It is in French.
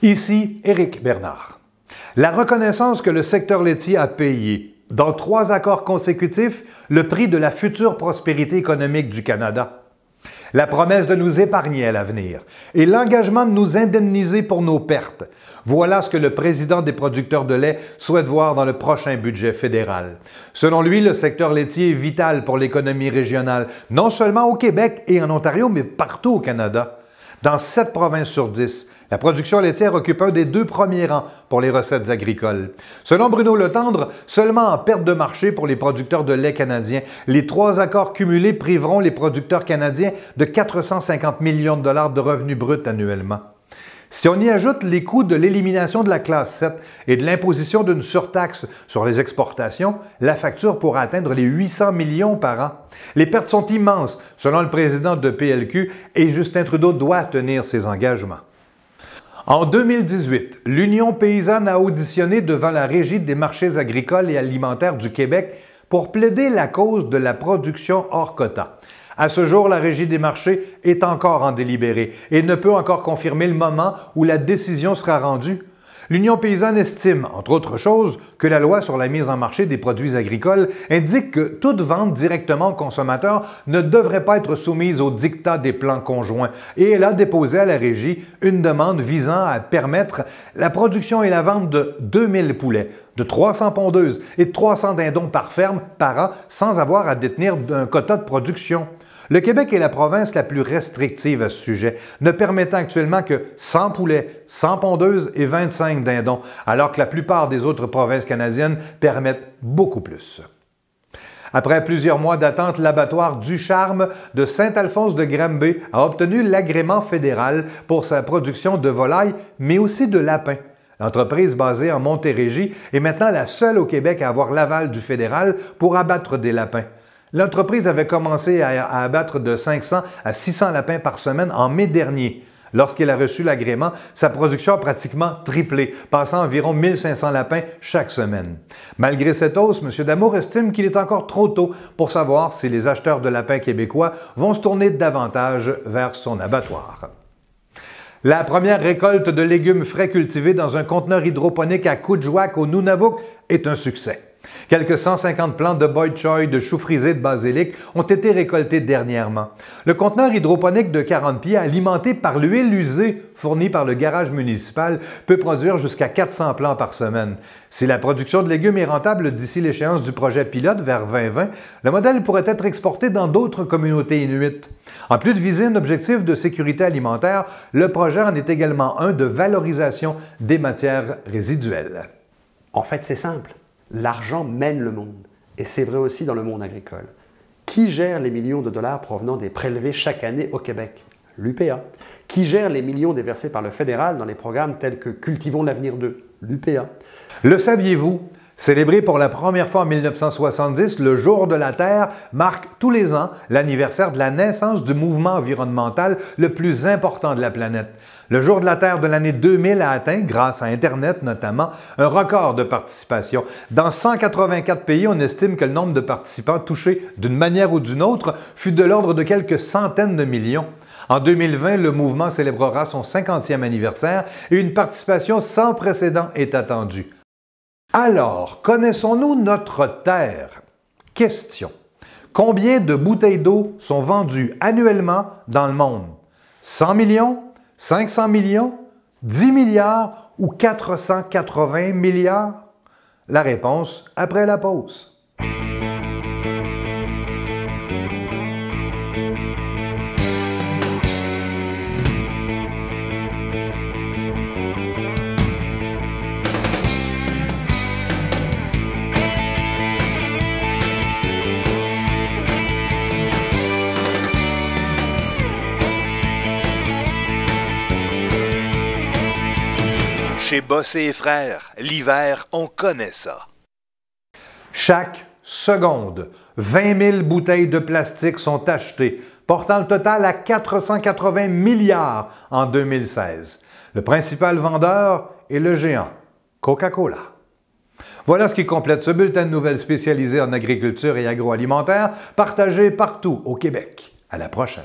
Ici Éric Bernard. La reconnaissance que le secteur laitier a payé, dans 3 accords consécutifs, le prix de la future prospérité économique du Canada. La promesse de nous épargner à l'avenir et l'engagement de nous indemniser pour nos pertes. Voilà ce que le président des producteurs de lait souhaite voir dans le prochain budget fédéral. Selon lui, le secteur laitier est vital pour l'économie régionale, non seulement au Québec et en Ontario, mais partout au Canada. Dans 7 provinces sur 10, la production laitière occupe un des 2 premiers rangs pour les recettes agricoles. Selon Bruno Letendre, seulement en perte de marché pour les producteurs de lait canadiens, les 3 accords cumulés priveront les producteurs canadiens de 450 millions de dollars de revenus bruts annuellement. Si on y ajoute les coûts de l'élimination de la classe 7 et de l'imposition d'une surtaxe sur les exportations, la facture pourra atteindre les 800 millions par an. Les pertes sont immenses, selon le président de PLQ, et Justin Trudeau doit tenir ses engagements. En 2018, l'Union paysanne a auditionné devant la Régie des marchés agricoles et alimentaires du Québec pour plaider la cause de la production hors quota. À ce jour, la Régie des marchés est encore en délibéré et ne peut encore confirmer le moment où la décision sera rendue. L'Union paysanne estime, entre autres choses, que la loi sur la mise en marché des produits agricoles indique que toute vente directement aux consommateurs ne devrait pas être soumise au diktat des plans conjoints et elle a déposé à la Régie une demande visant à permettre la production et la vente de 2000 poulets, de 300 pondeuses et de 300 dindons par ferme par an sans avoir à détenir un quota de production. Le Québec est la province la plus restrictive à ce sujet, ne permettant actuellement que 100 poulets, 100 pondeuses et 25 dindons, alors que la plupart des autres provinces canadiennes permettent beaucoup plus. Après plusieurs mois d'attente, l'abattoir Ducharme de Saint-Alphonse-de-Granby a obtenu l'agrément fédéral pour sa production de volailles, mais aussi de lapins. L'entreprise basée en Montérégie est maintenant la seule au Québec à avoir l'aval du fédéral pour abattre des lapins. L'entreprise avait commencé à abattre de 500 à 600 lapins par semaine en mai dernier. Lorsqu'elle a reçu l'agrément, sa production a pratiquement triplé, passant à environ 1500 lapins chaque semaine. Malgré cette hausse, M. Damour estime qu'il est encore trop tôt pour savoir si les acheteurs de lapins québécois vont se tourner davantage vers son abattoir. La première récolte de légumes frais cultivés dans un conteneur hydroponique à Coudjouac au Nunavut est un succès. Quelques 150 plants de bok choy, de choux frisés, de basilic ont été récoltés dernièrement. Le conteneur hydroponique de 40 pieds, alimenté par l'huile usée fournie par le garage municipal, peut produire jusqu'à 400 plants par semaine. Si la production de légumes est rentable d'ici l'échéance du projet pilote vers 2020, le modèle pourrait être exporté dans d'autres communautés inuites. En plus de viser un objectif de sécurité alimentaire, le projet en est également un de valorisation des matières résiduelles. En fait, c'est simple. L'argent mène le monde, et c'est vrai aussi dans le monde agricole. Qui gère les millions de dollars provenant des prélevés chaque année au Québec? L'UPA. Qui gère les millions déversés par le fédéral dans les programmes tels que Cultivons l'avenir 2? L'UPA. Le saviez-vous? Célébré pour la première fois en 1970, le Jour de la Terre marque tous les ans l'anniversaire de la naissance du mouvement environnemental le plus important de la planète. Le Jour de la Terre de l'année 2000 a atteint, grâce à Internet notamment, un record de participation. Dans 184 pays, on estime que le nombre de participants touchés d'une manière ou d'une autre fut de l'ordre de quelques centaines de millions. En 2020, le mouvement célébrera son 50e anniversaire et une participation sans précédent est attendue. Alors, connaissons-nous notre Terre? Question. Combien de bouteilles d'eau sont vendues annuellement dans le monde? 100 millions? 500 millions? 10 milliards? Ou 480 milliards? La réponse après la pause. Chez Bossé et Frères, l'hiver, on connaît ça. Chaque seconde, 20 000 bouteilles de plastique sont achetées, portant le total à 480 milliards en 2016. Le principal vendeur est le géant Coca-Cola. Voilà ce qui complète ce bulletin de nouvelles spécialisé en agriculture et agroalimentaire, partagé partout au Québec. À la prochaine.